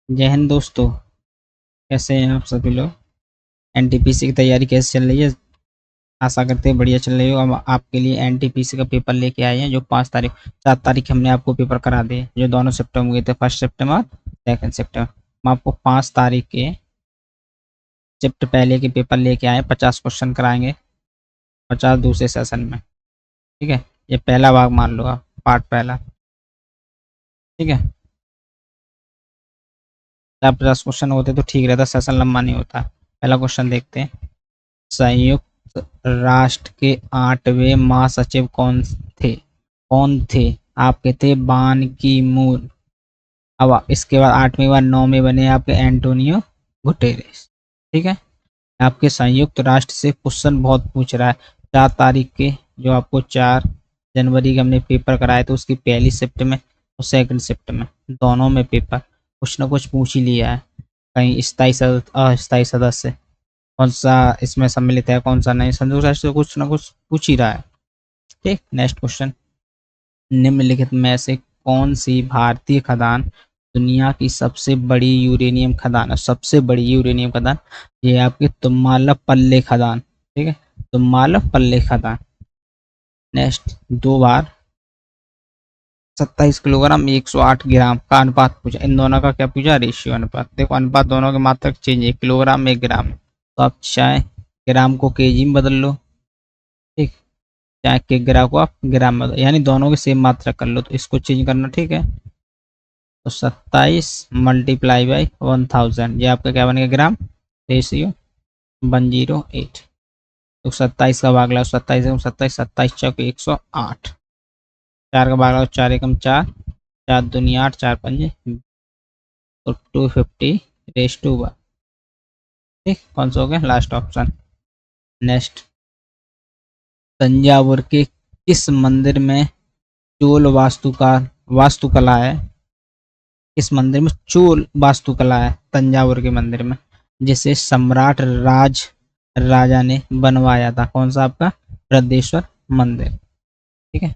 जय हिंद दोस्तों। कैसे हैं आप सभी लोग? एनटीपीसी की तैयारी कैसे चल रही है? आशा करते हैं बढ़िया चल रही हो। अब आपके लिए एनटीपीसी का पेपर लेके आए हैं जो 5 तारीख 7 तारीख हमने आपको पेपर करा दिए, जो दोनों सिस्टम हुए थे, फर्स्ट सिस्टम और सेकंड सिस्टम। हम आपको 5 तारीख के शिफ्ट पहले के पेपर लेके आए, 50 क्वेश्चन कराएंगे, 50 दूसरे सेशन में। ठीक है, ये पहला भाग मान लो आप, पार्ट पहला। ठीक है, 50 क्वेश्चन होते तो ठीक रहता, सेशन लंबा नहीं होता। पहला क्वेश्चन देखते हैं। संयुक्त राष्ट्र के 8वें महासचिव कौन थे? आपके थे बान की मून। अब इसके बाद 8वें बार 9वें बने आपके एंटोनियो गुटेरेस। ठीक है, आपके संयुक्त राष्ट्र से क्वेश्चन बहुत पूछ रहा है। 4 तारीख के, जो आपको 4 जनवरी के हमने पेपर कराए थे, उसकी पहली शिफ्ट में और सेकंड शिफ्ट में दोनों में पेपर कुछ ना कुछ पूछ ही लिया है। कहीं स्थायी अस्थायी सदस्य कौन सा इसमें सम्मिलित है, कौन सा नहीं। संयुक्त राष्ट्र कुछ ना कुछ पूछ ही रहा है। ठीक, नेक्स्ट क्वेश्चन। निम्नलिखित में से कौन सी भारतीय खदान दुनिया की सबसे बड़ी यूरेनियम खदान है? सबसे बड़ी यूरेनियम खदान ये आपकी तुम्मालपल्ले खदान। ठीक है, तुम्मालपल्ले खदान। नेक्स्ट, 2 बार 27 किलोग्राम 108 ग्राम का अनुपात पूछा। इन दोनों का क्या पूछा? रेशियो अनुपात। देखो अनुपात दोनों के मात्रक चेंज है, किलोग्राम 1 ग्राम। तो आप चाहे ग्राम को केजी में बदल लो, ठीक, चाहे के ग्राम को आप ग्राम में बदलो, यानी दोनों की सेम मात्रा कर लो, तो इसको चेंज करना। ठीक है, तो 27 मल्टीप्लाई बाई 1000, ये आपका क्या बनेगा? ग्राम। रेशियो 108। तो 27 का भाग लगाओ, 27 27 चौक 108, 4 का भाग लगाओ, 4 एकम 4, 4 दूनी 8, 4 पंजे, तो 250 रेस टू 1। ठीक, कौन सा हो गया? Last option. नेक्स्ट, तंजावुर के किस मंदिर में चोल वास्तुकला है? किस मंदिर में चोल वास्तुकला है तंजावुर के मंदिर में, जिसे सम्राट राजा ने बनवाया था? कौन सा आपका? बृहदेश्वर मंदिर। ठीक है,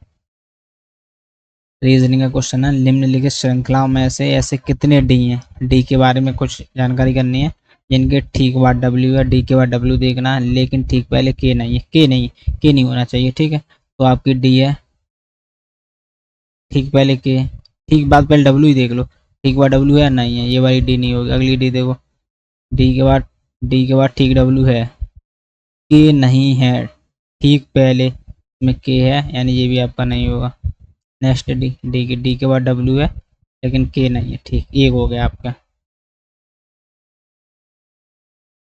रीजनिंग का क्वेश्चन है। निम्नलिखित श्रृंखलाओं में से ऐसे कितने डी हैं? डी के बारे में कुछ जानकारी करनी है, जिनके ठीक बाद डब्ल्यू है। डी के बाद डब्ल्यू देखना है, लेकिन ठीक पहले के नहीं है, के नहीं होना चाहिए। ठीक है, तो आपकी डी है, ठीक पहले के, ठीक बाद पहले डब्ल्यू ही देख लो। ठीक बाद डब्ल्यू है? नहीं है, ये वाली डी नहीं होगी। अगली डी देखो, डी के बाद ठीक डब्ल्यू है, के नहीं है, ठीक पहले में के है, यानी ये भी आपका नहीं होगा। नेक्स्ट, डी के बाद डब्ल्यू है लेकिन के नहीं है, ठीक, एक हो गया आपका।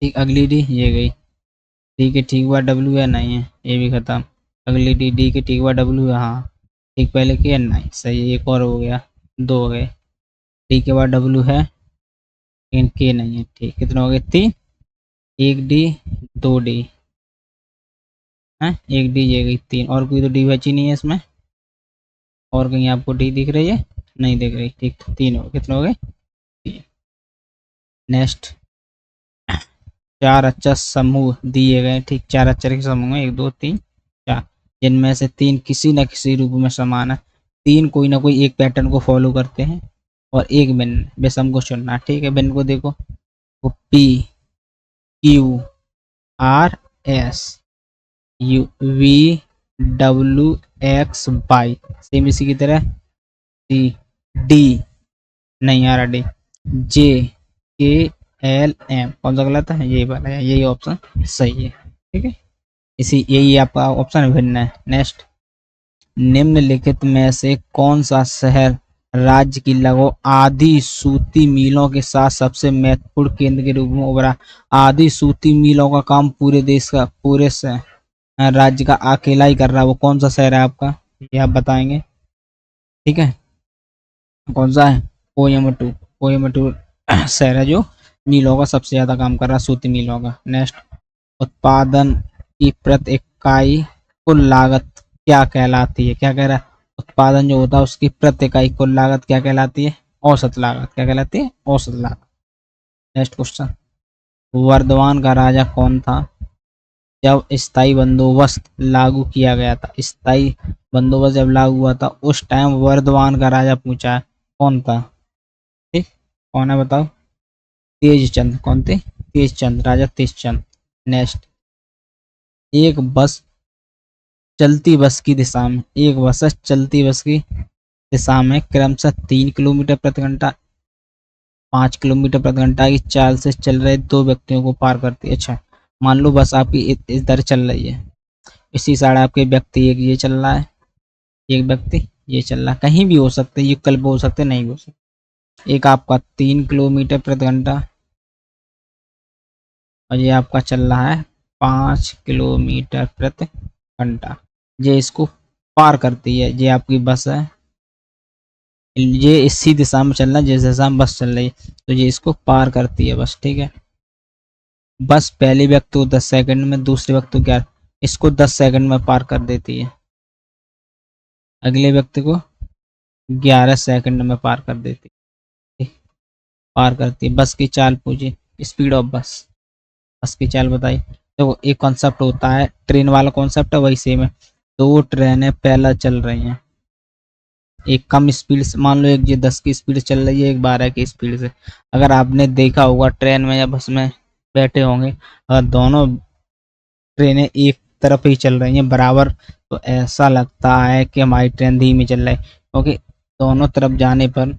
ठीक, अगली डी ये गई, डी के ठीक बाद डब्ल्यू है? नहीं है, ये भी खत्म। अगली डी के ठीक बाद डब्ल्यू है, हाँ, ठीक पहले के है? नहीं, सही है, एक और हो गया, 2 हो गए। डी के बाद डब्ल्यू है लेकिन के नहीं है, ठीक, कितने हो गए? 3। एक डी, 2 डी है, एक डी, ये गई 3, और कोई तो डी बची नहीं है इसमें। और कहीं आपको डी दिख रही है? नहीं दिख रही, ठीक, 3 हो, कितने हो गए? 3। नेक्स्ट, 4 अक्षर समूह दिए गए, ठीक, 4 अक्षर के समूह हैं, 1 2 3 4, जिनमें से 3 किसी न किसी रूप में समान है। 3 कोई ना कोई एक पैटर्न को फॉलो करते हैं और एक भिन्न विषम को चुनना। ठीक है, भिन्न को देखो, वो P Q R S U V W X Y, same इसी की तरह सी डी, नहीं आ रहा डी, जे के एल एम, कौन सा गलत है? यही वाला है, यही ऑप्शन सही है। ठीक है, यही आपका ऑप्शन भिन्न है। नेक्स्ट, निम्नलिखित में से कौन सा शहर राज्य की लगभग आधी सूती मिलों के साथ सबसे महत्वपूर्ण केंद्र के रूप में उभरा? आधी सूती मिलों का काम पूरे देश का, पूरे से राज्य का अकेला ही कर रहा है, वो कौन सा शहर है आपका? ये आप बताएंगे। ठीक है, कौन सा है? कोयम्बटूर शहर है जो मिलों का सबसे ज्यादा काम कर रहा है, सूती मिलों का। नेक्स्ट, उत्पादन की प्रति इकाई कुल लागत क्या कहलाती है? क्या कह रहा है? उत्पादन जो होता है उसकी प्रति इकाई कुल लागत क्या कहलाती है? औसत लागत। क्या कहलाती है? औसत लागत। नेक्स्ट क्वेश्चन, वर्धमान का राजा कौन था जब स्थायी बंदोबस्त लागू किया गया था? स्थायी बंदोबस्त जब लागू हुआ था उस टाइम वर्धमान का राजा पूछा है, कौन था? ठीक, कौन है बताओ? तेज चंद। कौन थे? तेज चंद, राजा तेज चंद। नेक्स्ट, एक बस चलती बस की दिशा में, एक बस चलती बस की दिशा में क्रमशः 3 किलोमीटर प्रति घंटा, 5 किलोमीटर प्रति घंटा की चाल से चल रहे दो व्यक्तियों को पार करती है। अच्छा, मान लो बस आपकी इस दर चल रही है, इसी साइड आपके व्यक्ति एक ये चल रहा है, एक व्यक्ति ये चल रहा है, कहीं भी हो सकते, ये कल्प हो सकते, नहीं हो सकते। एक आपका 3 किलोमीटर प्रति घंटा और ये आपका चल रहा है 5 किलोमीटर प्रति घंटा। ये इसको पार करती है, ये आपकी बस है, ये इसी दिशा में चल रहा है जिस दिशा में बस चल रही है, तो ये इसको पार करती है बस। ठीक है, बस पहले व्यक्ति को 10 सेकंड में, दूसरे व्यक्ति को 11, इसको 10 सेकंड में पार कर देती है, अगले व्यक्ति को 11 सेकंड में पार कर देती है, पार करती है। बस की चाल पूछी, स्पीड ऑफ बस, बस की चाल बताई। तो एक कॉन्सेप्ट होता है, ट्रेन वाला कॉन्सेप्ट है, वही सेम है। दो ट्रेनें पहला चल रही हैं, एक कम स्पीड से, मान लो एक ये 10 की स्पीड चल रही है, एक 12 की स्पीड से। अगर आपने देखा होगा ट्रेन में या बस में बैठे होंगे, अगर दोनों ट्रेनें एक तरफ ही चल रही हैं बराबर, तो ऐसा लगता है कि हमारी ट्रेन धीमी चल रही है, क्योंकि दोनों तरफ जाने पर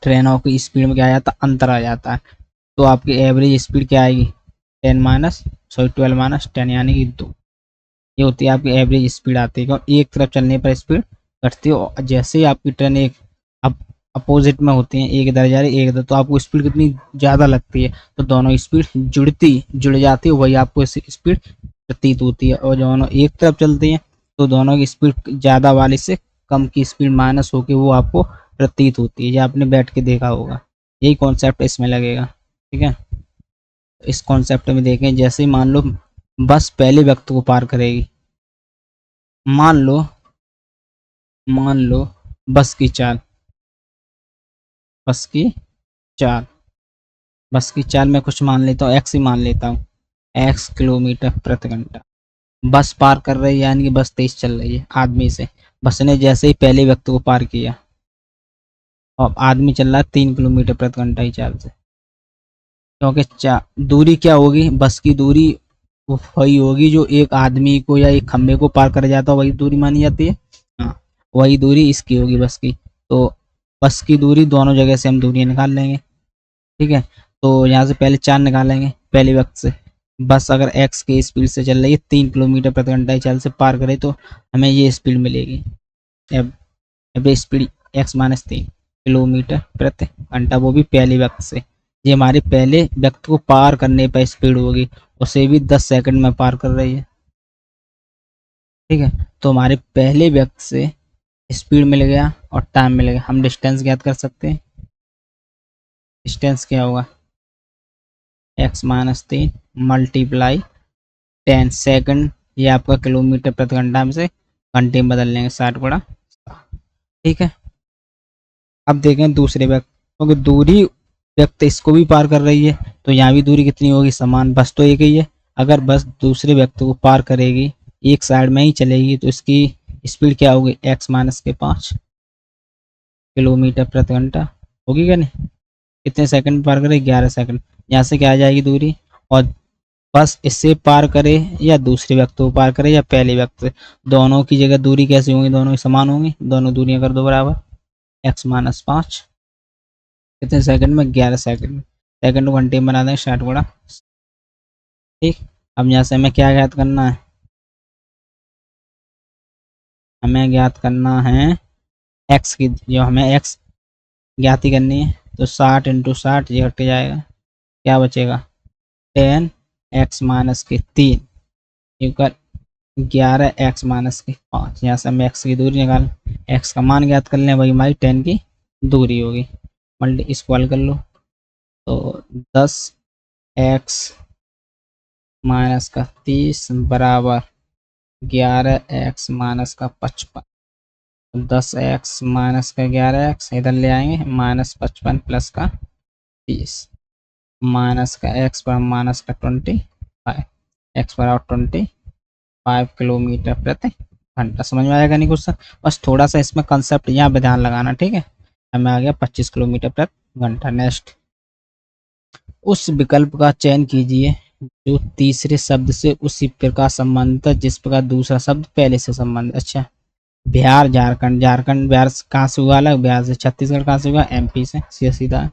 ट्रेनों की स्पीड में क्या आ जाता है, अंतर आ जाता है। तो आपकी एवरेज स्पीड क्या आएगी, 12 - 10 यानी कि 2। ये होती है आपकी एवरेज स्पीड आती है, क्योंकि एक तरफ चलने पर स्पीड घटती है, और जैसे ही आपकी ट्रेन एक अपोजिट में होती है, एक इधर जा रही है एक इधर, तो आपको स्पीड कितनी ज़्यादा लगती है, तो दोनों स्पीड जुड़ जाती है, वही आपको स्पीड प्रतीत होती है। और दोनों एक तरफ चलती हैं तो दोनों की स्पीड ज़्यादा वाली से कम की स्पीड माइनस होकर वो आपको प्रतीत होती है, ये आपने बैठ के देखा होगा। यही कॉन्सेप्ट इसमें लगेगा। ठीक है, इस कॉन्सेप्ट में देखें, जैसे ही मान लो बस पहले व्यक्ति को पार करेगी, मान लो बस की चाल, बस की चाल, बस की चाल मैं कुछ मान लेता हूँ, एक्स ही मान लेता हूँ, एक्स किलोमीटर प्रति घंटा। बस पार कर रही है, यानी कि बस तेज चल रही है आदमी से। बस ने जैसे ही पहले व्यक्ति को पार किया, और आदमी चल रहा है 3 किलोमीटर प्रति घंटा की चाल से, क्योंकि दूरी क्या होगी, बस की दूरी वही होगी जो एक आदमी को या एक खंबे को पार कर जाता है, वही दूरी मानी जाती है। हाँ, वही दूरी इसकी होगी बस की। तो बस की दूरी दोनों जगह से हम दूरी निकाल लेंगे। ठीक है, तो यहाँ से पहले 4 निकालेंगे पहले वक्त से। बस अगर एक्स की स्पीड से चल रही है 3 किलोमीटर प्रति घंटा की चाल से पार करे, तो हमें ये स्पीड मिलेगी। अब स्पीड x-3 किलोमीटर प्रति घंटा, वो भी पहले वक्त से। ये हमारे पहले व्यक्ति को पार करने पर स्पीड होगी, उसे भी 10 सेकंड में पार कर रही है। ठीक है, तो हमारे पहले व्यक्ति से स्पीड मिल गया और टाइम मिल गया। हम डिस्टेंस ज्ञात कर सकते हैं। डिस्टेंस क्या होगा, x-3 मल्टीप्लाई 10 सेकंड, ये आपका किलोमीटर प्रति घंटा में से घंटे में बदल लेंगे, 60 गुणा। ठीक है, अब देखें दूसरे व्यक्ति, क्योंकि दूरी व्यक्ति इसको भी पार कर रही है, तो यहाँ भी दूरी कितनी होगी, समान। बस तो एक ही है, अगर बस दूसरे व्यक्ति को पार करेगी, एक साइड में ही चलेगी, तो इसकी स्पीड क्या होगी, x-5 किलोमीटर प्रति घंटा होगी क्या नहीं। कितने सेकंड पार करे, 11 सेकंड। यहाँ से क्या आ जाएगी दूरी, और बस इससे पार करे या दूसरे व्यक्ति को पार करे या पहले व्यक्ति, दोनों की जगह दूरी कैसी होंगी, दोनों की समान होंगी। दोनों दूरियां कर दो बराबर, x-5 कितने सेकंड में, 11 सेकंड। सेकंड को घंटे में बना दें, 60 गुणा। ठीक, अब यहाँ से हमें क्या ज्ञात करना है, हमें ज्ञात करना है एक्स की, जो हमें एक्स ज्ञात ही करनी है, तो 60 × 60 ये हट जाएगा, क्या बचेगा, 10x-3 इक्वल 11x-5। यहाँ से हम एक्स की दूरी निकाल, एक्स का मान ज्ञात कर लें, वही हमारी 10 की दूरी होगी। मल्टी इसको हल कर लो, तो 10x-30 बराबर 11x-55। 10x-11x इधर ले आएंगे, -55 प्लस का 30, माइनस का x पर माइनस का 25, x बराबर 25 किलोमीटर प्रति घंटा। समझ में आएगा नहीं कुछ, बस थोड़ा सा इसमें कंसेप्ट यहाँ पे ध्यान लगाना। ठीक है, हमें आ गया 25 किलोमीटर प्रति घंटा। नेक्स्ट, उस विकल्प का चयन कीजिए जो तीसरे शब्द से उसी प्रकार संबंधित है जिस प्रकार दूसरा शब्द पहले से संबंधित। अच्छा, बिहार झारखंड, झारखंड बिहार से कहाँ से हुआ अलग, बिहार से। छत्तीसगढ़ कहाँ से हुआ, एमपी से, सीधा सीधा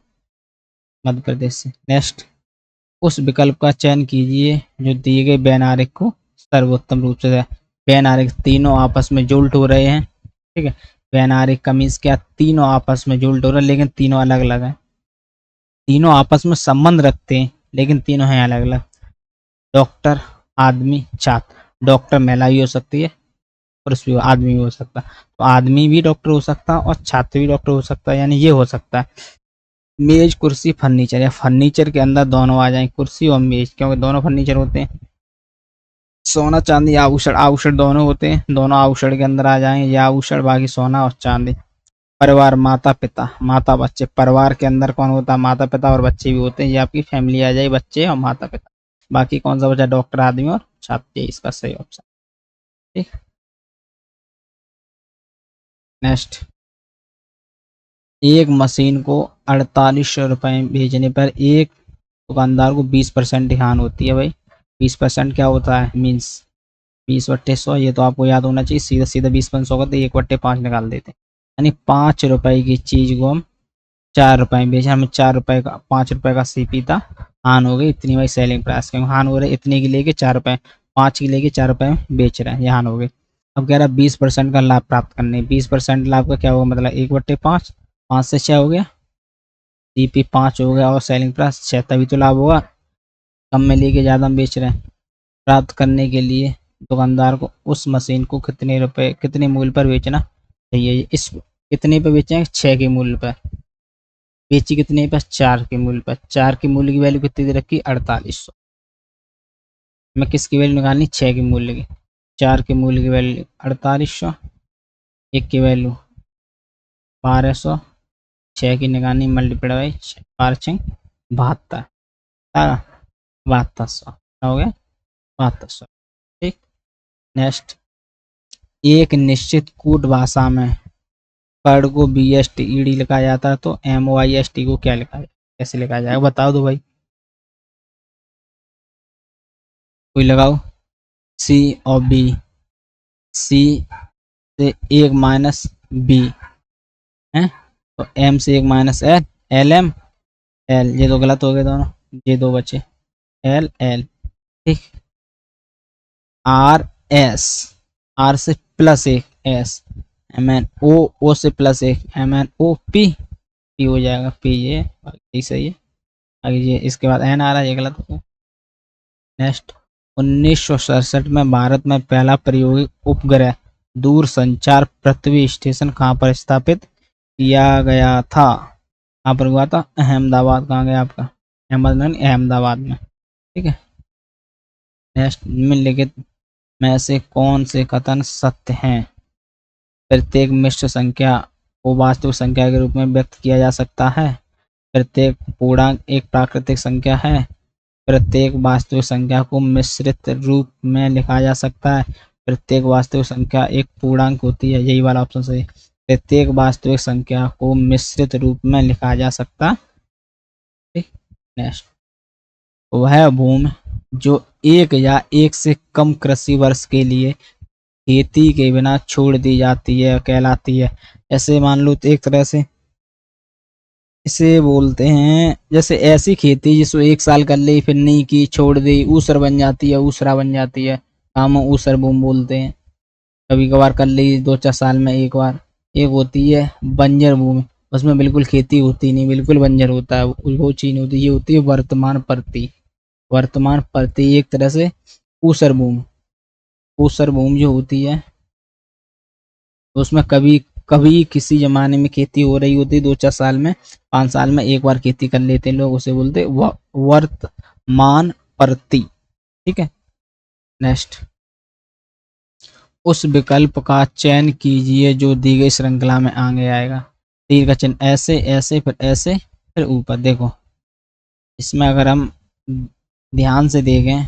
मध्य प्रदेश से। नेक्स्ट, उस विकल्प का चयन कीजिए जो दिए गए वैनारिक को सर्वोत्तम रूप से। वैनारिक तीनों आपस में जुल्ट हो रहे हैं, ठीक है। वैनारिक का मीन्स क्या, तीनों आपस में जुल्ट हो रहे हैं लेकिन तीनों अलग अलग हैं। तीनों आपस में संबंध रखते हैं लेकिन तीनों हैं अलग अलग। डॉक्टर, आदमी, छात्र। डॉक्टर महिला भी हो सकती है, पुरुष भी, आदमी भी हो सकता है। तो आदमी भी डॉक्टर हो सकता है और छात्र भी डॉक्टर हो सकता है, यानी ये हो सकता है। मेज, कुर्सी, फर्नीचर, या फर्नीचर के अंदर दोनों आ जाए, कुर्सी और मेज, क्योंकि दोनों फर्नीचर होते हैं। सोना, चांदी, आभूषण, आभूषण दोनों होते हैं, दोनों आभूषण के अंदर आ जाएंगे, या आभूषण बाकी सोना और चांदी। परिवार, माता पिता, माता बच्चे। परिवार के अंदर कौन होता है, माता पिता और बच्चे भी होते हैं, ये आपकी फैमिली आ जाए, बच्चे और माता पिता। बाकी कौन सा बचा, डॉक्टर, आदमी और छात्र, ये इसका सही ऑप्शन। ठीक। नेक्स्ट, एक मशीन को 4800 रुपये भेजने पर एक दुकानदार को 20% ध्यान होती है भाई। 20% क्या होता है, मीन्स 20/100, ये तो आपको याद होना चाहिए। सीधा सीधा 20/100 का तो 1/5 निकाल देते हैं, यानी 5 रुपए की चीज को हम 4 रुपए में बेचे, हमें 4 रुपए का, 5 रुपए का सीपी था, हान हो गई इतनी भाई सेलिंग प्राइस, क्योंकि हान हो रहे इतने की लेके 4 रुपए, 5 की लेके 4 रुपए में बेच रहे हैं, ये हान हो गई। अब कह रहा है 20% का लाभ प्राप्त करने, 20% लाभ का क्या होगा, मतलब 1/5, 5 से 6 हो गया, सीपी 5 हो गया और सेलिंग प्राइस 6, तभी तो लाभ होगा। कम में लेके ज़्यादा में बेच रहे हैं। प्राप्त करने के लिए दुकानदार को उस मशीन को कितने रुपए, कितने मूल्य पर बेचना चाहिए। इस कितने पे बेचेंगे, 6 के मूल्य पर। बेची कितने पर, 4 के मूल्य पर। 4 के मूल्य की वैल्यू कितनी दे रखी, 4800। मैं किसकी वैल्यू निकालनी, 6 के मूल्य की। 4 के मूल्य की वैल्यू 4800, एक की वैल्यू 1200, 6 की निकालनी मल्टीप्लाई बाई 4×6 = 72, 7200 हो गया, 7200। ठीक। नेक्स्ट, एक निश्चित कूट भाषा में पढ़ को BSTED लिखा जाता है तो MOIST को क्या लिखा जाए, कैसे लिखा जाएगा, बताओ दो भाई, कोई लगाओ। C और B, C से 1 - B है, तो M से 1 - L, LM, L, ये तो गलत हो गए दोनों, ये दो बचे, LL। ठीक। RS, R से +1 S, MNO, O से +1 MNOP, P हो जाएगा, P, ये सही है। आगे ये इसके बाद N आ रहा है, ये गलत हो गया। नेक्स्ट, 1967 में भारत में पहला प्रायोगिक उपग्रह दूरसंचार पृथ्वी स्टेशन कहाँ पर स्थापित किया गया था, कहाँ पर हुआ था, अहमदाबाद। कहाँ गया आपका, अहमदाबाद, अहमदाबाद में। ठीक है। नेक्स्ट, निम्नलिखित में से कौन से कथन सत्य हैं। प्रत्येक मिश्र संख्या को वास्तविक संख्या के रूप में व्यक्त किया जा सकता है। प्रत्येक पूर्णांक एक प्राकृतिक संख्या है। प्रत्येक वास्तविक संख्या को मिश्रित रूप में लिखा जा सकता है। प्रत्येक वास्तविक संख्या एक पूर्णांक होती है, यही वाला ऑप्शन सही। प्रत्येक वास्तविक संख्या को मिश्रित रूप में लिखा जा सकता है। नेक्स्ट, वह भूमि जो एक या एक से कम कृषि वर्ष के लिए खेती के बिना छोड़ दी जाती है कहलाती है। ऐसे मान लो तो एक तरह से इसे बोलते हैं, जैसे ऐसी खेती जिसको 1 साल कर ली फिर नहीं की, छोड़ दी, ऊसर बन जाती है, ऊसरा बन जाती है, काम ऊसर बूम बोलते हैं। कभी कभार कर ली 2-4 साल में एक बार। एक होती है बंजर भूमि, उसमें बिल्कुल खेती होती नहीं, बिल्कुल बंजर होता है, वो चीज होती है, ये होती है वर्तमान परती। वर्तमान परती एक तरह से ऊसर भूमि। ऊसर भूमि जो होती है उसमें कभी कभी किसी जमाने में खेती हो रही होती है, 2-4 साल में, 5 साल में एक बार खेती कर लेते हैं लोग, उसे बोलते हैं वर्तमान परती। ठीक है। नेक्स्ट, उस विकल्प का चयन कीजिए जो दी गई श्रृंखला में आगे आएगा। तीर का चिन्ह ऐसे ऐसे फिर ऐसे फिर ऊपर। देखो इसमें अगर हम ध्यान से देखें,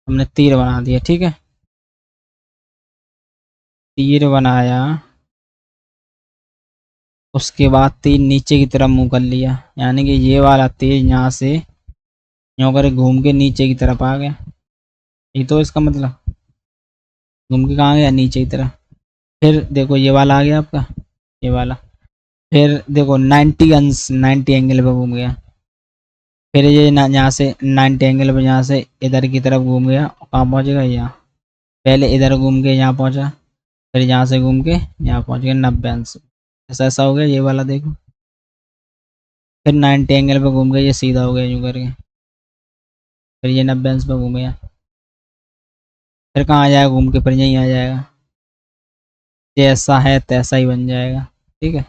हमने तीर बना दिया, ठीक है। तीर बनाया, उसके बाद तीर नीचे की तरफ मुंह कर लिया, यानी कि ये वाला तीर यहाँ से यूँ करे घूम के नीचे की तरफ आ गया। ये तो इसका मतलब घूम के कहाँ गया, नीचे की तरफ। फिर देखो ये वाला आ गया आपका, ये वाला। फिर देखो 90 अंश 90 एंगल पे घूम गया। फिर ये ना यहाँ से 90 एंगल पे यहाँ से इधर की तरफ घूम गया, कहाँ पहुँचेगा, यहाँ। पहले इधर घूम के यहाँ पहुँचा, फिर यहाँ से घूम के यहाँ पहुँच गया 90 अंश। ऐसा ऐसा हो गया ये वाला देखो। फिर 90 एंगल पे घूम गया, ये सीधा हो गया यूँ करके। फिर ये 90 अंश पे घूम गया, फिर कहाँ आ जाएगा घूम के, फिर यहीं आ जाएगा। जैसा है तैसा ही बन जाएगा, ठीक है।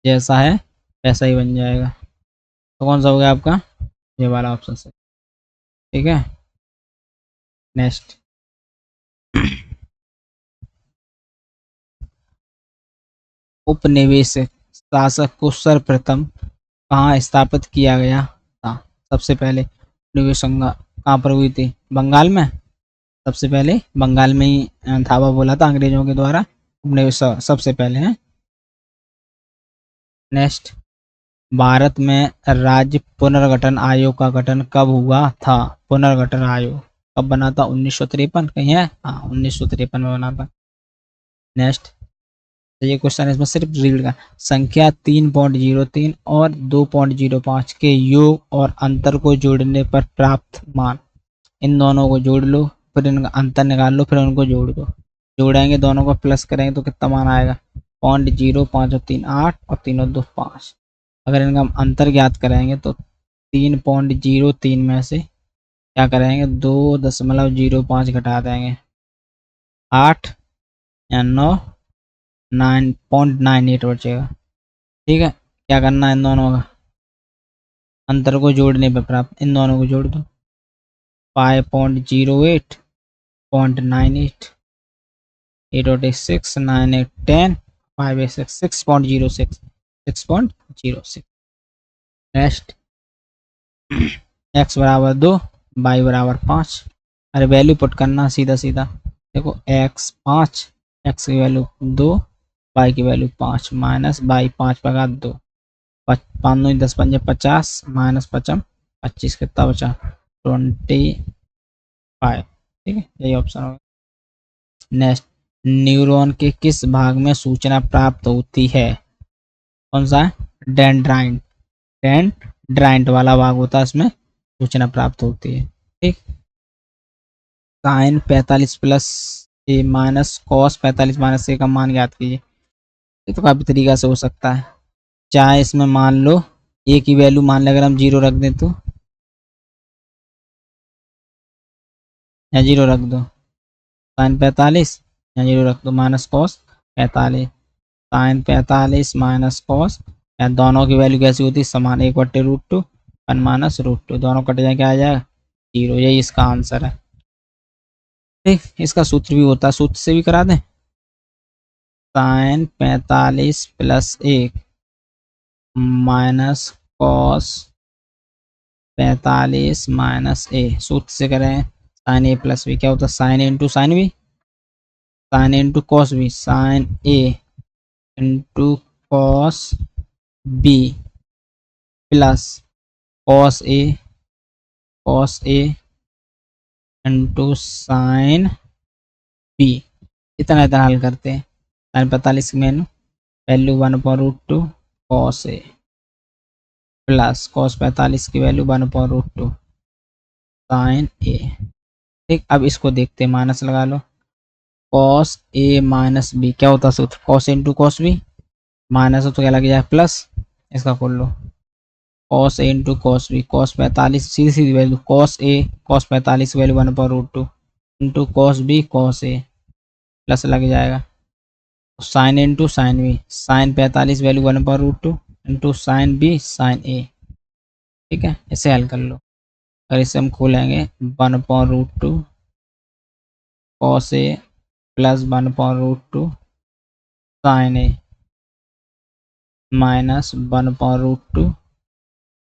जैसा है वैसा ही बन जाएगा। तो कौन सा हो गया आपका, ये वाला ऑप्शन से, ठीक है। नेक्स्ट, उपनिवेशिक शासक को सर्वप्रथम कहाँ स्थापित किया गया था। सबसे पहले उपनिवेशक कहाँ पर हुई थी, बंगाल में। सबसे पहले बंगाल में ही धावा बोला था अंग्रेजों के द्वारा, उपनिवेश सबसे पहले है। नेक्स्ट, भारत में राज्य पुनर्गठन आयोग का गठन कब हुआ था। पुनर्गठन आयोग कब बना था, 1953 कहीं है, हाँ 1953 में बना था। नेक्स्ट, तो ये क्वेश्चन इसमें सिर्फ रीड का, संख्या 3.03 और 2.05 के योग और अंतर को जोड़ने पर प्राप्त मान, इन दोनों को जोड़ लो, फिर इनका अंतर निकाल लो, फिर उनको जोड़ दो। जोड़ेंगे दोनों को प्लस करेंगे तो कितना मान आएगा, 0.0, 5 और 3 8 और 3 और 2 5। अगर इनका हम अंतर ज्ञात करेंगे तो 3.03 में से क्या करेंगे, 2.05 घटा देंगे, 8 या 9, 9.98 बचेगा, ठीक है। क्या करना है, इन दोनों का अंतर को जोड़ने पर प्राप्त, इन दोनों को जोड़ दो, 5.08, 0.98, 8 9 8 10, 5 6 6.06, 6.06। नेक्स्ट, एक्स बराबर 2, वाई बराबर 5। अरे वैल्यू पुट करना सीधा सीधा, देखो एक्स 5, एक्स की वैल्यू 2, वाई की वैल्यू 5, माइनस वाई 5 पका 2, 5 9 10 5 50, माइनस 55 25, कितना बचा 25, ठीक है, यही ऑप्शन होगा। नेक्स्ट, न्यूरॉन के किस भाग में सूचना प्राप्त होती है, कौन सा है, डेंड्राइट, डेंड्राइट वाला भाग होता है, इसमें सूचना प्राप्त होती है, ठीक। Sign 45 plus A minus cos 45 minus ए का मान ज्ञात कीजिए। ये तो काफी तरीका से हो सकता है, चाहे इसमें मान लो ए की वैल्यू मान लें अगर हम 0 रख दें तो, या 0 रख दो, साइन 45 या 0 रख दो, minus cos 45, sine 45 minus cos, या दोनों की वैल्यू कैसी होती है समान, 1/√2 1 माइनस √2, दोनों कट जाए क्या आ जाएगा 0, यही इसका आंसर है, ठीक। इसका सूत्र भी होता है, सूत्र से भी करा दें, sine 45 plus 1 minus cos 45 minus A, सूत्र से करें, साइन ए प्लस बी क्या होता है, sine A into sine B, sine A into cos B, sine A into cos B plus cos A into sine B. इतना इतना हल करते हैं, साइन 45 में value 1/√2 cos A plus cos 45 की वैल्यू 1/√2 साइन ए, ठीक। अब इसको देखते हैं, माइनस लगा लो, कॉस ए माइनस बी क्या होता है सूत्र, cos into cos B, minus हो तो क्या लग जाए प्लस, इसका खोल लो, cos A into cos B, cos 45 सीधी सीधी value, cos 45 value 1/√2 into cos B cos A, plus लग जाएगा, sine into sine B, sine 45 value 1/√2 into sine B sine A, ठीक है। इसे हल कर लो, अगर इसे हम खोलेंगे 1/√2 cos A plus 1/√2 sign A minus 1/√2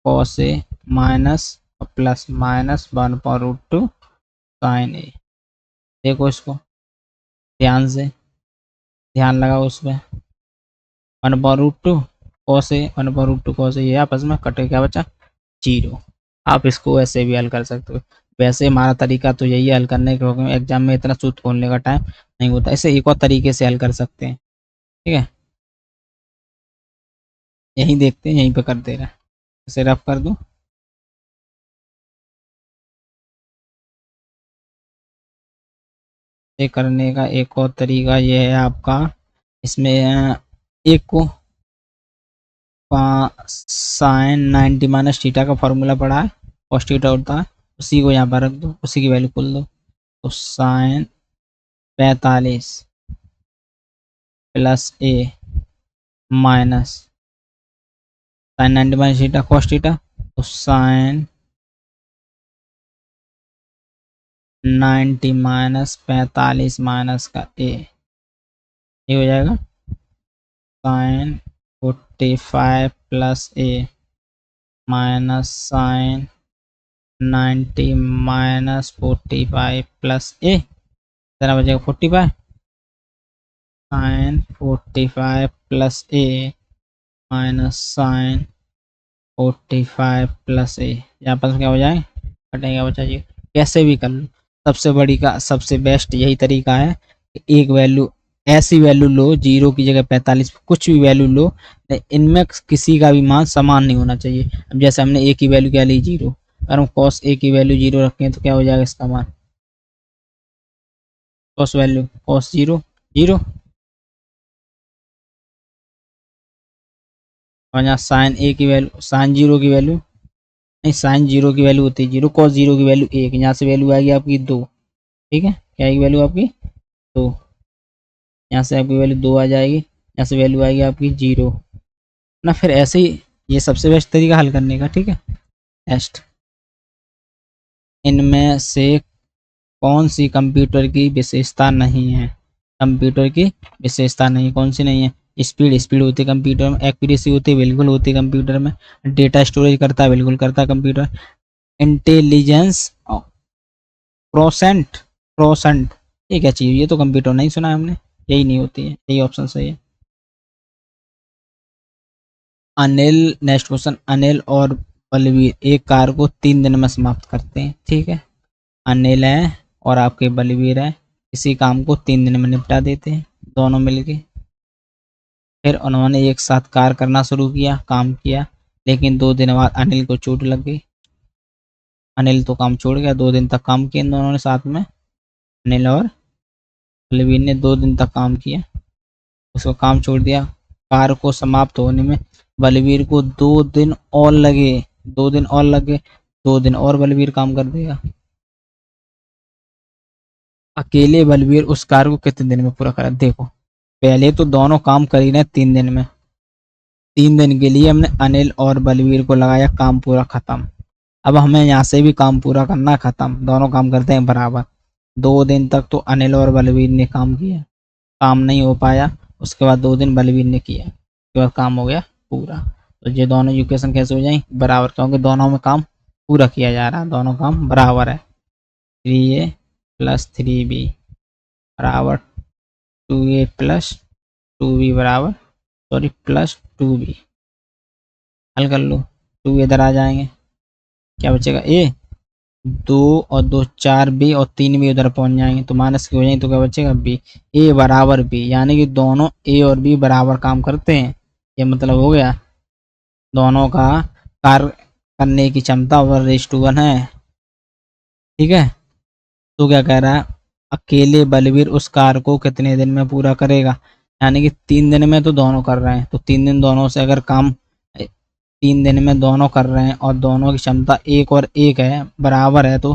cos A minus plus minus 1/√2 sign ए, देखो इसको ध्यान से, ध्यान लगाओ उसमें। 1/√2 कॉस ए, 1/√2 कॉस ए, ये आपस में कटे, क्या बचा 0। आप इसको ऐसे भी हल कर सकते हो। वैसे हमारा तरीका तो यही है हल करने का, क्योंकि एग्जाम में इतना सूत्र खोलने का टाइम नहीं होता। इसे एक और तरीके से हल कर सकते हैं, ठीक है। यही देखते हैं, यहीं पे कर दे रहा है, इसे रफ कर दूं। ये करने का एक और तरीका ये है आपका, इसमें एक को साइन 90 माइनस थीटा का फॉर्मूला पढ़ा है, कॉस थीटा होता है, उसी को यहाँ पर रख दो, उसी की वैल्यू खोल दो। तो sine 45 plus A minus sine 90 minus theta cos theta, तो साइन 90 माइनस 45 माइनस का ए, ये हो जाएगा sine 45 plus A minus sine 90 minus 45 plus A, कितना बचेगा 45, sine 45 plus A minus sine 45 plus A, यहाँ पर क्या हो जाए कटेगा बचा जी। कैसे भी कर लो, सबसे बड़ी का सबसे बेस्ट यही तरीका है कि एक वैल्यू, ऐसी वैल्यू लो 0 की जगह 45, कुछ भी वैल्यू लो, इनमें किसी का भी मान समान नहीं होना चाहिए। अब जैसे हमने ए की वैल्यू क्या ली 0, अगर हम कॉस ए की वैल्यू 0 रखें तो क्या हो जाएगा इसका मान, कॉस वैल्यू कॉस 0 0, और यहाँ साइन ए की वैल्यू, साइन 0 की वैल्यू नहीं, साइन 0 की वैल्यू होती है 0, कॉस 0 की वैल्यू 1, यहाँ से वैल्यू आएगी आपकी 2, ठीक है, क्या आएगी वैल्यू आपकी 2, यहाँ से आपकी वैल्यू 2 आ जाएगी, यहाँ से वैल्यू आएगी आपकी 0 ना। फिर ऐसे ही ये सबसे बेस्ट तरीका हल करने का, ठीक है। नेक्स्ट, इनमें से कौन सी कंप्यूटर की विशेषता नहीं है, कंप्यूटर की विशेषता नहीं, कौन सी नहीं है, स्पीड, स्पीड होती है कंप्यूटर में, एक्यूरेसी होती है बिल्कुल होती है कंप्यूटर में, डेटा स्टोरेज करता है बिल्कुल करता है कंप्यूटर, इंटेलिजेंस प्रोसेंट, प्रोसेंट ये क्या चीज़, ये तो कंप्यूटर नहीं सुना है हमने, यही नहीं होती है, यही ऑप्शन सही है। अनिल, नेक्स्ट क्वेश्चन, अनिल और बलवीर एक कार को 3 दिन में समाप्त करते हैं, ठीक है। अनिल है और आपके बलवीर है, इसी काम को 3 दिन में निपटा देते हैं दोनों मिलके। फिर उन्होंने एक साथ कार करना शुरू किया, काम किया, लेकिन 2 दिन बाद अनिल को चोट लग गई। अनिल तो काम छोड़ गया, 2 दिन तक काम किया इन दोनों ने साथ में, अनिल और बलवीर ने 2 दिन तक काम किया, उसको काम छोड़ दिया। कार को समाप्त होने में बलवीर को 2 दिन और लगे, 2 दिन और लगे, 2 दिन और बलवीर काम कर देगा। अकेले बलवीर उस कार को कितने दिन में पूरा करा, देखो पहले तो दोनों काम कर ही रहे 3 दिन में, 3 दिन के लिए हमने अनिल और बलवीर को लगाया, काम पूरा खत्म। अब हमें यहाँ से भी काम पूरा करना खत्म, दोनों काम करते हैं बराबर। 2 दिन तक तो अनिल और बलवीर ने काम किया, काम नहीं हो पाया, उसके बाद 2 दिन बलवीर ने किया, उसके बाद काम हो गया पूरा। तो ये दोनों इक्वेशन कैसे हो जाएंगे बराबर, क्योंकि दोनों में काम पूरा किया जा रहा है, दोनों काम बराबर है। 3a प्लस 3b बराबर 2a प्लस 2b बराबर, सॉरी प्लस 2b, हल कर लो, 2 इधर आ जाएंगे, क्या बचेगा a, 2 और 2 4 b और 3 b उधर पहुंच जाएंगे तो माइनस की हो जाएंगे, तो क्या बचेगा b, a बराबर b, यानी कि दोनों a और b बराबर काम करते हैं, ये मतलब हो गया दोनों का कार्य करने की क्षमता 1:1 है, ठीक है। तो क्या कह रहा है, अकेले बलवीर उस कार्य को कितने दिन में पूरा करेगा, यानी कि 3 दिन में तो दोनों कर रहे हैं, तो 3 दिन दोनों से अगर काम 3 दिन में दोनों कर रहे हैं और दोनों की क्षमता 1 और 1 है बराबर है, तो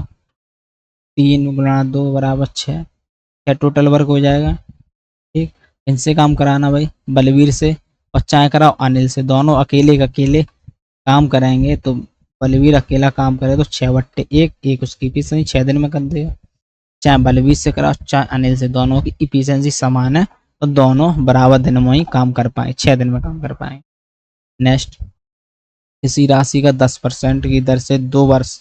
3 गुणा 2 बराबर 6, क्या टोटल वर्क हो जाएगा, ठीक। इनसे काम कराना भाई बलवीर से, और चाहे कराओ अनिल से, दोनों अकेले अकेले काम कराएंगे, तो बलवीर अकेला काम करे तो 6/1, एक उसकी इफिशिएंसी 6 दिन में कर देगा। चाहे बलवीर से कराओ चाहे अनिल से, दोनों की इफिशिएंसी समान है, तो दोनों बराबर दिन में ही काम कर पाए, 6 दिन में काम कर पाए। नेक्स्ट, किसी राशि का 10% की दर से 2 वर्ष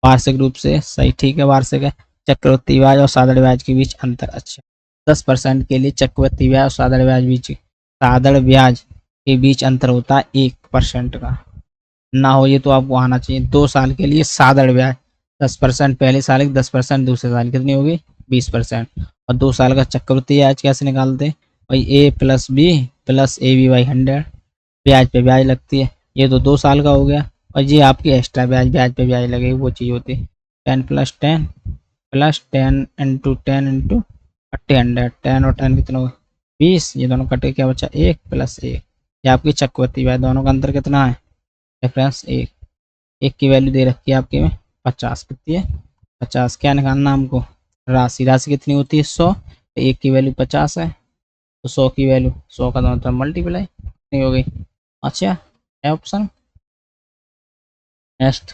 वार्षिक रूप से, सही ठीक है वार्षिक है, चक्रवृद्धि ब्याज और साधारण ब्याज के बीच अंतर, अच्छा 10% के लिए चक्रवृद्धि ब्याज और साधारण ब्याज के बीच अंतर होता है 1% का। ना हो ये तो आपको आना चाहिए। 2 साल के लिए साधारण ब्याज 10% पहले साल की, 10% दूसरे साल, कितनी होगी 20%। और 2 साल का चक्रवृद्धि ब्याज कैसे निकालते हैं भाई, A plus B plus A B by 100, ब्याज पे ब्याज लगती है। ये तो 2 साल का हो गया। और ये आपकी एक्स्ट्रा ब्याज, ब्याज पे ब्याज लगेगी, वो चीज़ होती है 10+10 + 10 × 100, 10 और 10 कितना हुआ 20, ये दोनों कटे क्या बचा 1 + 1। ये आपकी चक्रवृद्धि ब्याज, दोनों का अंतर कितना है डिफरेंस 1। एक की वैल्यू दे रखी है आपके में 50, कितनी है 50। क्या निकालना हमको राशि, राशि कितनी होती है 100, एक की वैल्यू 50 है तो 100 की वैल्यू 100 का दोनों तरफ मल्टीप्लाई नहीं हो गई। अच्छा है ऑप्शन। नेक्स्ट,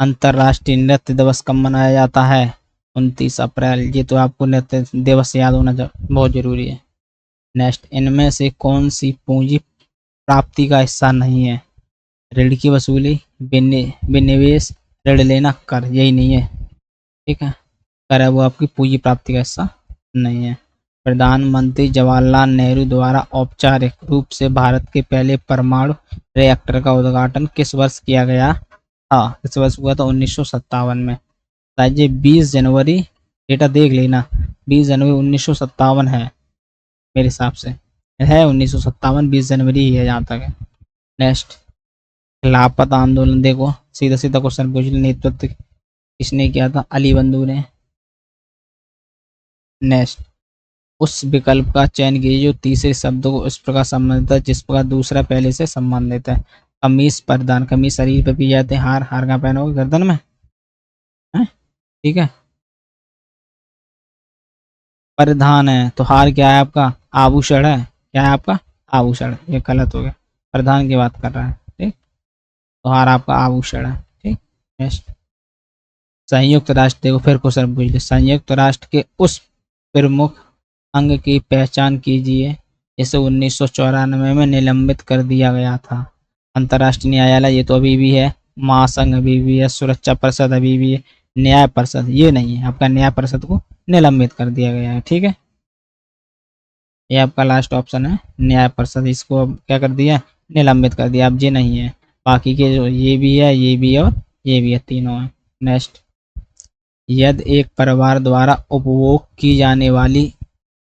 अंतर्राष्ट्रीय नृत्य दिवस कब मनाया जाता है 29 अप्रैल। ये तो आपको नृत्य दिवस याद होना बहुत जरूरी है। नेक्स्ट, इनमें से कौन सी पूंजी प्राप्ति का हिस्सा नहीं है, ऋण की वसूली, विनिवेश, ऋण लेना, कर, यही नहीं है। ठीक है, कर है वो आपकी पूंजी प्राप्ति का हिस्सा नहीं है। प्रधानमंत्री जवाहरलाल नेहरू द्वारा औपचारिक रूप से भारत के पहले परमाणु रिएक्टर का उद्घाटन किस वर्ष किया गया था। किस वर्ष हुआ था 1957 में। शायद ये 20 जनवरी, डेटा देख लेना, 20 जनवरी 1957 है मेरे हिसाब से, है 1957, 20 जनवरी ही है जहाँ तक है। नेक्स्ट, खिलाफत आंदोलन देखो, सीधा सीधा क्वेश्चन पूछ ले, नेतृत्व किसने किया था, अली बंधु ने। नेक्स्ट, उस विकल्प का चयन कीजिए जो तीसरे शब्द को इस प्रकार संबंधित है जिस प्रकार दूसरा पहले से संबंधित है। कमीज परिधान, कमीज शरीर पे पी जाते हैं, हार, हार का पहनोगे गर्दन में है। ठीक है, परिधान है तो हार क्या है आपका आभूषण है, क्या है आपका आभूषण, ये गलत हो गया, परिधान की बात कर रहा है। ठीक, तो हार आपका आभूषण है। ठीक, नेक्स्ट, संयुक्त राष्ट्र देखो, फिर क्वेश्चन पूछ ले, संयुक्त राष्ट्र के उस प्रमुख अंग की पहचान कीजिए जिसे 1994 में निलंबित कर दिया गया था। अंतर्राष्ट्रीय न्यायालय, ये तो अभी भी है, महासंघ अभी भी है, सुरक्षा परिषद अभी भी है, न्याय परिषद ये नहीं है आपका, न्याय परिषद को निलंबित कर दिया गया है। ठीक है, ये आपका लास्ट ऑप्शन है न्याय परिषद, इसको अब क्या कर दिया निलंबित कर दिया, अब ये नहीं है। बाकी के जो ये भी है, ये भी है और ये भी है, तीनों है। नेक्स्ट, यदि एक परिवार द्वारा उपभोग की जाने वाली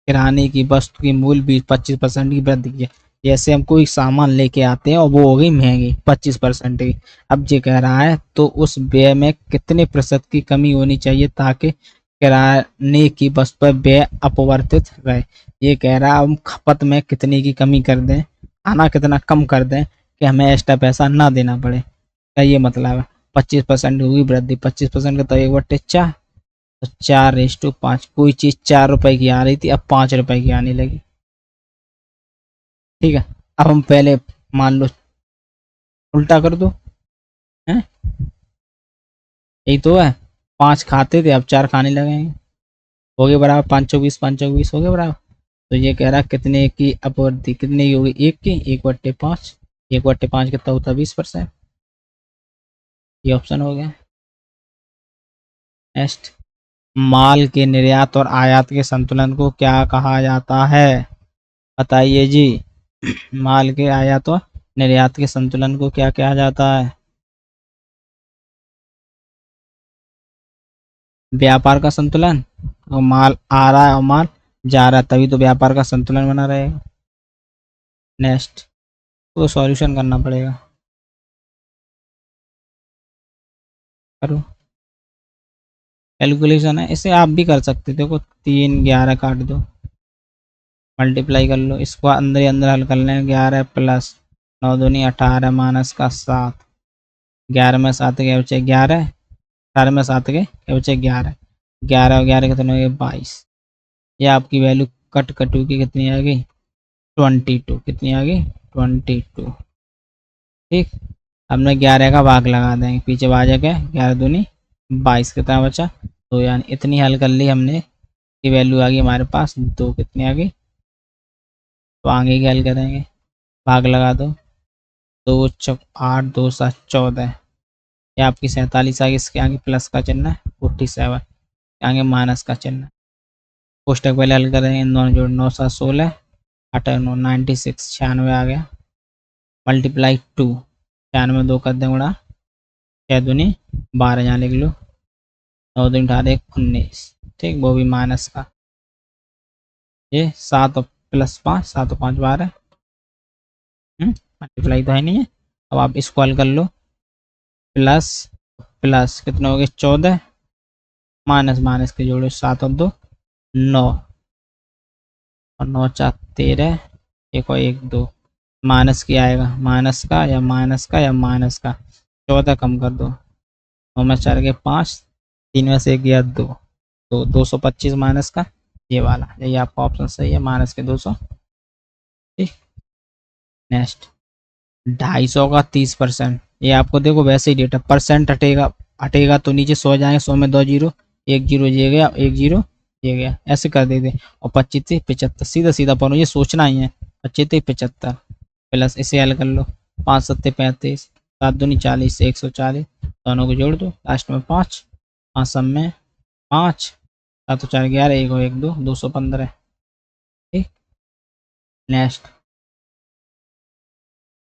किराने की वस्तु की मूल्य भी 25% की वृद्धि की है, जैसे हम कोई सामान लेके आते हैं और वो हो गई महंगी 25% की, अब ये कह रहा है तो उस व्यय में कितने प्रतिशत की कमी होनी चाहिए ताकि किराने की वस्तु पर व्यय अपवर्तित रहे। ये कह रहा है हम खपत में कितने की कमी कर दें, खाना कितना कम कर दें कि हमें एक्स्ट्रा पैसा ना देना पड़े, क्या ये मतलब है। 25% होगी वृद्धि, 25% का तो 1/4, तो 4:5, कोई चीज 4 रुपए की आ रही थी अब 5 रुपए की आने लगी। ठीक है, अब हम पहले मान लो उल्टा कर दो, है यही तो है, 5 खाते थे अब 4 खाने लगेंगे, हो गए बराबर, 5 चौक 20, 5 चौक 20 हो गए बराबर। तो ये कह रहा है कितने की अपवर्ति, कितने की होगी, 1 की, 1/5, 1/5 कितना होता है 20%, ये ऑप्शन हो गया। नेक्स्ट, माल के निर्यात और आयात के संतुलन को क्या कहा जाता है, बताइए जी। माल के आयात और निर्यात के संतुलन को क्या कहा जाता है, व्यापार का संतुलन, और माल आ रहा है और माल जा रहा है तभी तो व्यापार का संतुलन बना रहेगा। नेक्स्ट, तो सॉल्यूशन करना पड़ेगा, करो कैलकुलेशन है, इसे आप भी कर सकते, देखो 3 11 काट दो, मल्टीप्लाई कर लो, इसको अंदर ही अंदर हल कर लें, 11 प्लस 9 दूनी 18 माइनस का 7, 11 में 7 के बचे 11, 18 में 7 के बचे 11, 11 और 11 कितने हो गए 22। ये आपकी वैल्यू कट कटू की कितनी आ गई 22, कितनी आ गई 22। ठीक, हमने 11 का भाग लगा देंगे, पीछे भाजक है 11 दूनी 22, कितना बचा 2, यानी इतनी हल कर ली हमने, की वैल्यू आ गई हमारे पास 2, कितनी आ गई, तो आगे की हल करेंगे, भाग लगा दो, 2 चौक 8, 2 7 14, ये आपकी 47 आ गई, इसके आगे प्लस का चिन्ह है 47, आगे माइनस का चिन्ह है। कोष्टक पहले हल करेंगे, 9 जोड़ 9 7 16, 8 9 96 96 आ गया, मल्टीप्लाई 2, 96 2 कर दें गुणा, 6 दूनी 12 यहाँ लिख लो, 9 दूनी 18 19, ठीक, वो भी माइनस का, ये 7 और प्लस 5, 7 और 5 12, मल्टीप्लाई तो है नहीं है। अब आप इसको हल कर लो, प्लस प्लस कितने हो गए 14, माइनस माइनस के जोड़ो 7 और 2 9, और 9 4 13, एक और 1 2, माइनस की आएगा, माइनस का या माइनस का या माइनस का, 14 कम कर दो, 9 में 4 के 5, 3 में से 1 गया 2, तो 225 माइनस का, ये वाला, यही आपका ऑप्शन सही है, माइनस के 200, ठीक। नेक्स्ट 250 का 30%, ये आपको देखो वैसे ही डेटा परसेंट हटेगा, हटेगा तो नीचे 100 जाएंगे, 100 में 2 जीरो, 1 जीरो ये गया, 1 जीरो ये गया, ऐसे कर देते, और 25 से 75, सीधा सीधा पढ़ो, ये सोचना ही है, 25 से 75, प्लस इसे हल कर लो, 5 7 35, 7 दूनी 40, 140, दोनों को जोड़ दो, लास्ट में 5, 5 सब में 5, 7 4 11, 1 और 1 2, 215, ठीक। नेक्स्ट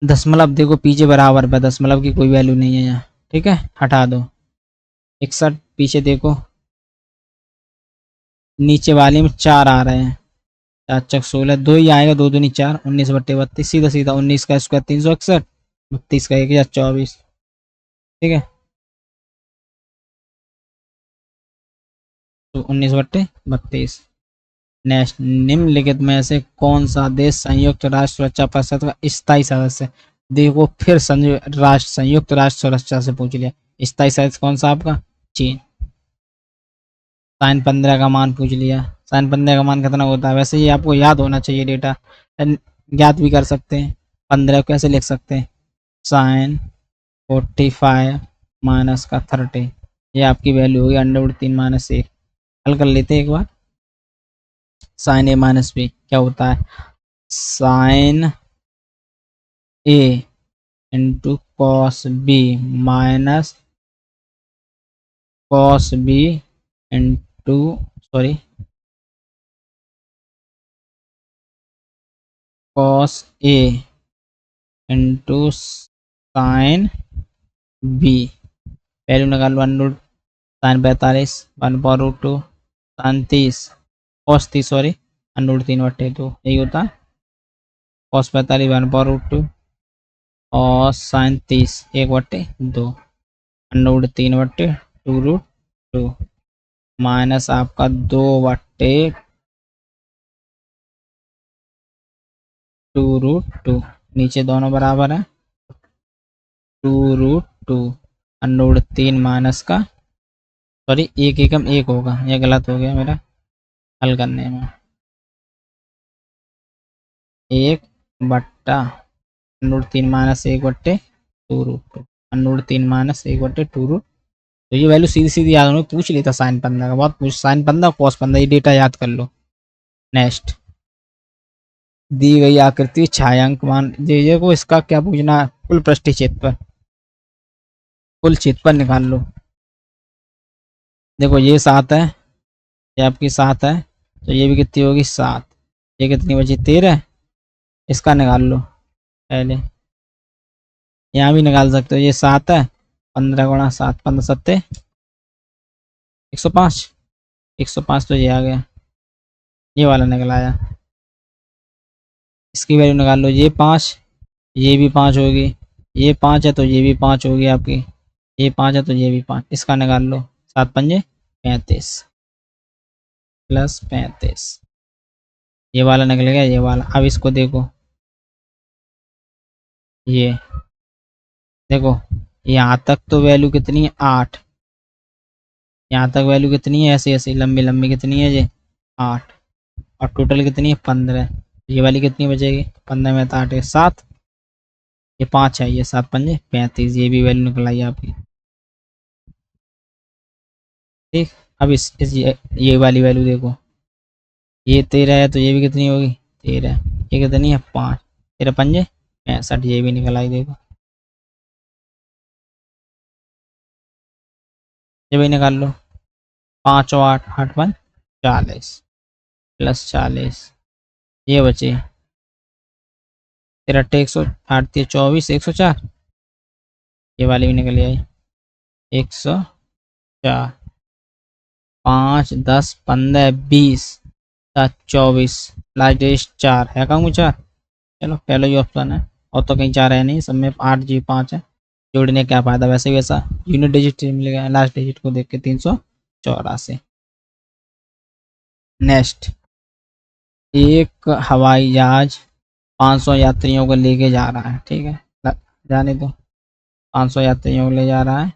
दशमलव देखो पीछे बराबर पे, दशमलव की कोई वैल्यू नहीं है यहाँ, ठीक है, हटा दो, 61 पीछे देखो, नीचे वाले में 4 आ रहे हैं, 4 चक 16, 2 ही आएगा, 2 दूनी 4, 19 बट्टे 32, सीधा सीधा 19 का स्क्वायर 361, 32 का 1024, ठीक है, तो 19 बट्टे 32। नेक्स्ट निम्नलिखित में से कौन सा देश संयुक्त राष्ट्र सुरक्षा परिषद का स्थायी सदस्य है? देखो फिर संयुक्त राष्ट्र सुरक्षा से पूछ लिया, स्थायी सदस्य कौन सा आपका, चीन। साइन 15 का मान पूछ लिया, साइन 15 का मान कितना होता है, वैसे ये आपको याद होना चाहिए डेटा, याद भी कर सकते हैं, 15 कैसे लिख सकते हैं, साइन 45 माइनस का 30, ये आपकी वैल्यू होगी √3 माइनस 1, हल कर लेते हैं एक बार, साइन ए माइनस बी क्या होता है, sine A into cos B minus cos B into sorry cos A into sine B, value निकाल लो, साइन 45 1/√2, साइन 30 कॉस 30 सॉरी √3/2, यही होता है, कॉस 45 1/√2 और साइन 30 1/2, √3/2 माइनस आपका 2/2√2, नीचे दोनों बराबर है, 2√2 √3 माइनस का सॉरी एक एकम एक होगा, ये गलत हो गया मेरा हल करने में, 1/√3 माइनस 1/2√2, √3 माइनस 1/2√, तो ये वैल्यू सीधी सीधी याद होनी, पूछ लेता साइन 15 का, बहुत पूछ, साइन 15 कॉस 15, ये डेटा याद कर लो। नेक्स्ट दी गई आकृति छायांक मान दीजिए को, इसका क्या पूछना है, कुल पृष्ठीय क्षेत्रफल, कुल क्षेत्रफल निकाल लो, देखो ये 7 है, ये आपकी 7 है, तो ये भी कितनी होगी 7, ये कितनी बची 13, इसका निकाल लो पहले, यहाँ भी निकाल सकते हो, ये 7 है, 15 गुणा 7, 15 सत्ते 105, 105 तो ये आ गया, ये वाला निकल आया, इसकी वैल्यू निकाल लो, ये 5, ये भी 5 होगी, ये 5 है तो ये भी 5 होगी आपकी, ये 5 है तो ये भी 5, इसका निकाल लो, 7 पंजे 35 प्लस 35, ये वाला निकल गया, ये वाला, अब इसको देखो, ये देखो यहाँ तक तो वैल्यू कितनी है 8, यहाँ तक वैल्यू कितनी है, ऐसी ऐसी लंबी लंबी कितनी है ये 8, और टोटल कितनी है 15, ये वाली कितनी बचेगी, 15 में 8 है 7, ये 5 है, ये 7 पंजे 35, ये भी वैल्यू निकल आई आपकी, ठीक। अब इस ये वाली वैल्यू देखो, ये 13 है तो ये भी कितनी होगी 13, ये कितनी है 5, 13 पंजे 65, ये भी निकल आई देखो, ये भी निकाल लो, 5 और 8 8 5 40, प्लस 40, ये बचे 13 108 24 104, ये वाली भी निकल आई 104, 5 10 15 20 24, लास्ट डिजिट 4 है, कहूँ 4, चलो पहले ही ऑप्शन है, और तो कहीं 4 है नहीं, सब में 8 जी 5 है, जोड़ने क्या फायदा, वैसे ही वैसा यूनिट डिजिट मिलेगा लास्ट डिजिट को देख के 384। नेक्स्ट, एक हवाई जहाज 500 यात्रियों को लेके जा रहा है, ठीक है, जाने दो, 500 यात्रियों को ले जा रहा है,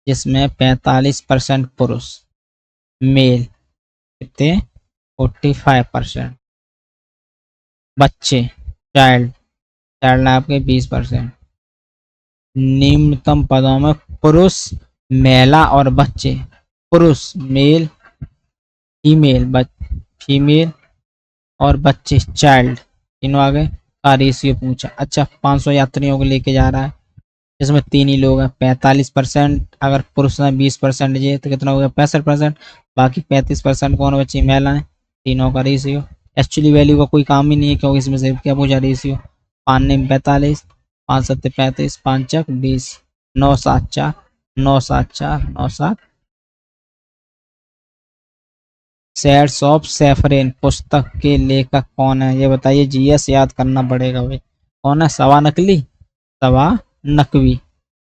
जिसमें 45% पुरुष, मेल कितने 45%, बच्चे चाइल्ड, चाइल्ड आपके 20%, निम्नतम पदों में पुरुष, महिला और बच्चे, पुरुष मेल, फीमेल फीमेल और बच्चे चाइल्ड, तीनों आगे का रेशियो पूछा। अच्छा, 500 यात्रियों को लेके जा रहा है, इसमें 3 ही लोग हैं, 45%, अगर पुरुष है 20% ये तो कितना हो गया 65%, बाकी 35% कौन बची, महिलाएं, तीनों का रेशियो। एक्चुअली वैल्यू का कोई काम ही नहीं है, क्योंकि इसमें से क्या पूछा, रेशियो, 5 ने 45, 5 7 35, 5 चक 20, 9 7 4, 9 7 4, 9 7। शेड्स ऑफ सैफरन पुस्तक के लेखक कौन है, ये बताइए, जीएस याद करना पड़ेगा भाई, कौन है, सवा नकली, सवा नकवी,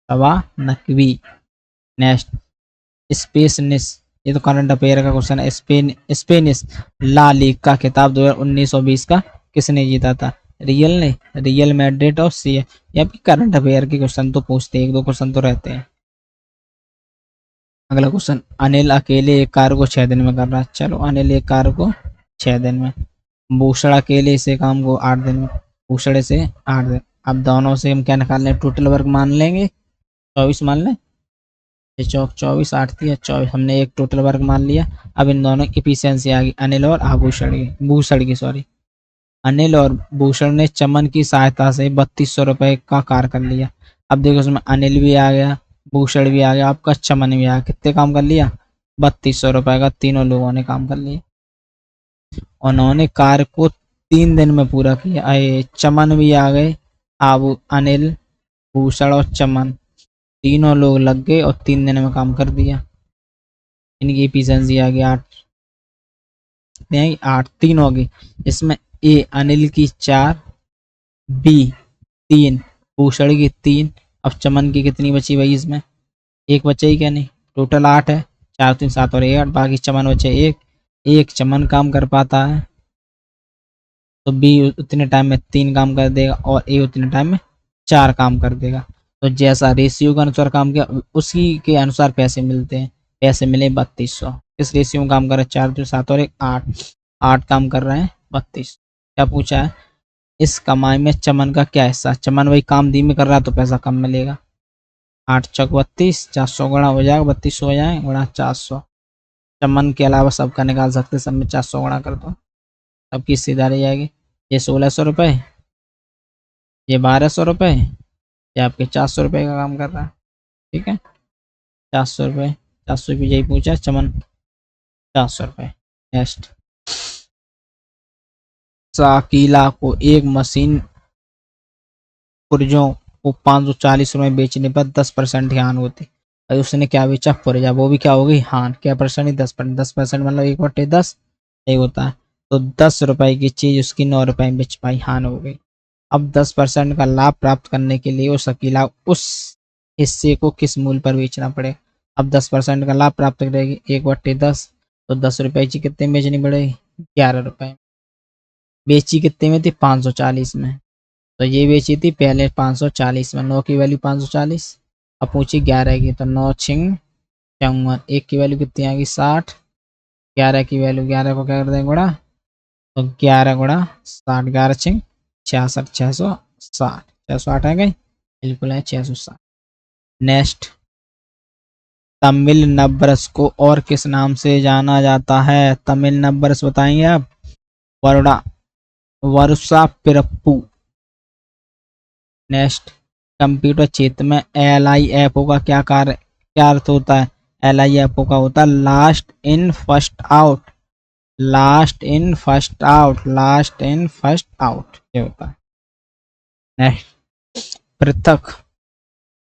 सवा नकवी। नेक्स्ट, स्पेनिश, ये तो करंट अफेयर का क्वेश्चन है, स्पेनिश ला लीग का खिताब 2019-20 का किसने जीता था, रियल ने, रियल मैड्रिड और सी, ये आपकी करंट अफेयर के क्वेश्चन तो पूछते हैं, एक दो क्वेश्चन तो रहते हैं। अगला क्वेश्चन, अनिल अकेले एक कार को 6 दिन में कर रहा है, चलो अनिल एक कार को 6 दिन में, भूषण अकेले इसे काम को 8 दिन में, भूषण से 8 दिन। अब दोनों से हम क्या निकाल लें, टोटल वर्क मान लेंगे, 24 मान लें, ये चौक 24 8 दिया 24, हमने एक टोटल वर्क मान लिया। अब इन दोनों की एफिशिएंसी आ गई, अनिल और आभूषण की, भूषण की सॉरी, अनिल और भूषण ने चमन की सहायता से 3200 रुपए का कार्य कर लिया। अब देखो उसमें अनिल भी आ गया, भूषण भी आ गया, आपका चमन भी आ गया, कितने काम कर लिया, 3200 रुपए का तीनों लोगों ने काम कर लिया। उन्होंने कार्य को 3 दिन में पूरा किया। आए चमन भी आ गए, अब अनिल भूषण और चमन तीनों लोग लग गए और 3 दिन में काम कर दिया। इनकी एफिशिएंसी आ गई 8, 8 3 होगी, इसमें ए अनिल की 4, बी 3, भूषण की 3, अब चमन की कितनी बची भाई, इसमें एक बचे ही क्या नहीं, टोटल 8 है, 4 3 7 और 8, बाकी चमन बचे एक, एक चमन काम कर पाता है, तो बी उतने टाइम में 3 काम कर देगा और ए उतने टाइम में 4 काम कर देगा। तो जैसा रेशियो के अनुसार काम किया उसी के अनुसार पैसे मिलते हैं, पैसे मिले 3200, इस रेशियो में काम कर रहे हैं 4 3 7 और 1 8, 8 काम कर रहे हैं 32। क्या पूछा है, इस कमाई में चमन का क्या हिस्सा, चमन वही काम धीमे कर रहा है तो पैसा कम मिलेगा, 8 चौक 32, 400 गुणा हो जाएगा, 3200 हो जाए गुणा 400, चमन के अलावा सबका निकाल सकते, सब में 400 गुणा कर दो, सबकी हिस्सेदारी जाएगी, ये 1600 रुपये, ये 1200 रुपये, ये आपके 400 रुपये का काम कर रहा है, ठीक है, 400 रुपये, 400 रुपये यही पूछा चमन, 400 रुपये। नेक्स्ट, साकीला को एक मशीन पुर्जों को 540 रुपये बेचने पर 10% हान होती, और उसने क्या बेचा, पुर्जा, वो भी क्या हो गई हान, क्या परसेंट, 10%, 10% मतलब 1/10 यही होता है, तो 10 रुपए की चीज उसकी 9 रुपए में बेच पाई, हान हो गई। अब 10% का लाभ प्राप्त करने के लिए उस अकेला उस हिस्से को किस मूल्य पर बेचना पड़े, अब 10% का लाभ प्राप्त करेगी 1/10, तो 10 रुपए की कितने बेचनी पड़ेगी, 11 रुपए, बेची कितने में थी 540 में, तो ये बेची थी पहले 540 में, 9 की वैल्यू 540, अब पूछी 11 की, तो 9 छिंग 54, 1 की वैल्यू कितनी आ गई 60, 11 की वैल्यू 11 को क्या कर देंगे गुणा, तो 11 गुणा 60, 11 छिंग 66, 660, 660 आ गई, बिल्कुल है 660। नेक्स्ट, तमिल नववर्ष को और किस नाम से जाना जाता है, तमिल नववर्ष बताएंगे आप, वरुणा वर्षा पिरप्पू। नेक्स्ट, कंप्यूटर क्षेत्र में LIFO का क्या कार्य, क्या अर्थ होता है, LIFO का होता है last in first out, last in first out, last in first out ये होता है। नेक्स्ट, पृथक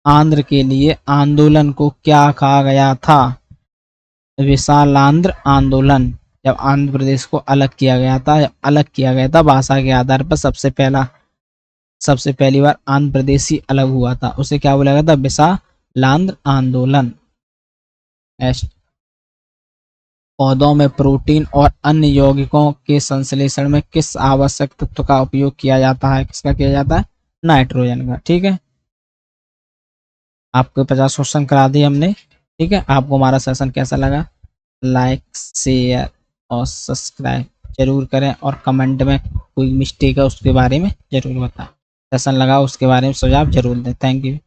आंध्र के लिए आंदोलन को क्या कहा गया था? विशालांध्र आंदोलन। जब आंध्र प्रदेश को अलग किया गया था, जब अलग किया गया था भाषा के आधार पर, सबसे पहली बार आंध्र प्रदेश ही अलग हुआ था, उसे क्या बोला गया था? विशालांध्र आंदोलन। नेक्स्ट, पौधों में प्रोटीन और अन्य यौगिकों के संश्लेषण में किस आवश्यक तत्व का उपयोग किया जाता है? किसका किया जाता है? नाइट्रोजन का। ठीक है, आपको 50 क्वेश्चन करा दिए हमने। ठीक है, आपको हमारा सेशन कैसा लगा? लाइक, शेयर और सब्सक्राइब जरूर करें, और कमेंट में कोई मिस्टेक है उसके बारे में जरूर बताएं। सेशन लगा उसके बारे में सुझाव जरूर दें। Thank you.